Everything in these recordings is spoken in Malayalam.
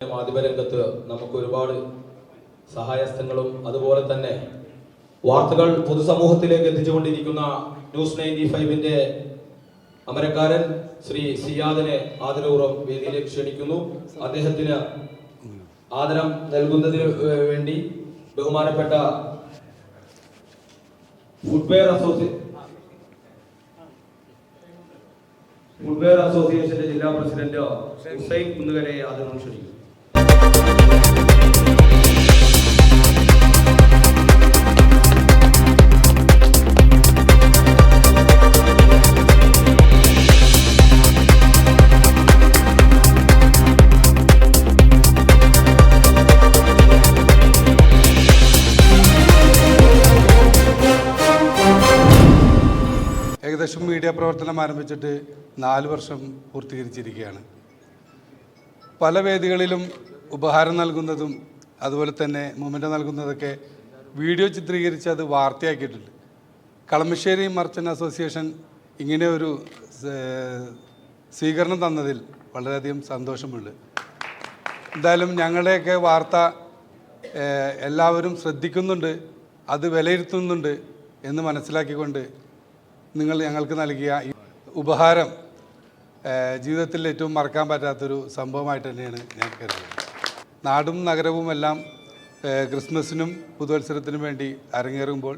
മാധ്യമരംഗത്ത് നമുക്ക് ഒരുപാട് സഹായഹസ്തങ്ങളും അതുപോലെ തന്നെ വാർത്തകൾ പൊതുസമൂഹത്തിലേക്ക് എത്തിച്ചുകൊണ്ടിരിക്കുന്ന ന്യൂസ് 95-ന്റെ അമരക്കാരൻ ശ്രീ സിയാദിനെ ആദരപൂർവ്വം വേദിയിലേക്ക് ക്ഷണിക്കുന്നു. അദ്ദേഹത്തിന് ആദരം നൽകുന്നതിന് വേണ്ടി ബഹുമാനപ്പെട്ട ഫുട്വെയർ അസോസിയേഷന്റെ ജില്ലാ പ്രസിഡന്റ് ഹുസൈൻ കുന്നുകരയെ ആദരം ക്ഷണിക്കുന്നു. ഏകദേശം മീഡിയ പ്രവർത്തനം ആരംഭിച്ചിട്ട് 4 വർഷം പൂർത്തീകരിച്ചിരിക്കുകയാണ്. പല വേദികളിലും ഉപഹാരം നൽകുന്നതും അതുപോലെ തന്നെ മൊമെൻ്റ് നൽകുന്നതൊക്കെ വീഡിയോ ചിത്രീകരിച്ച് അത് വാർത്തയാക്കിയിട്ടുണ്ട്. കളമശ്ശേരി മർച്ചൻ്റ് അസോസിയേഷൻ ഇങ്ങനെ ഒരു സ്വീകരണം തന്നതിൽ വളരെയധികം സന്തോഷമുണ്ട്. എന്തായാലും ഞങ്ങളുടെയൊക്കെ വാർത്ത എല്ലാവരും ശ്രദ്ധിക്കുന്നുണ്ട്, അത് വിലയിരുത്തുന്നുണ്ട് എന്ന് മനസ്സിലാക്കിക്കൊണ്ട് നിങ്ങൾ ഞങ്ങൾക്ക് നൽകിയ ഈ ഉപഹാരം ജീവിതത്തിൽ ഏറ്റവും മറക്കാൻ പറ്റാത്തൊരു സംഭവമായിട്ട് തന്നെയാണ് ഞാൻ കരുതുന്നത്. നാടും നഗരവും എല്ലാം ക്രിസ്മസിനും പുതുവത്സരത്തിനും വേണ്ടി അരങ്ങേറുമ്പോൾ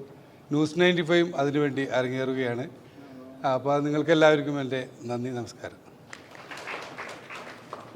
ന്യൂസ് 95 അതിനുവേണ്ടി അരങ്ങേറുകയാണ്. അപ്പോൾ നിങ്ങൾക്ക് എല്ലാവർക്കും എൻ്റെ നന്ദി, നമസ്കാരം.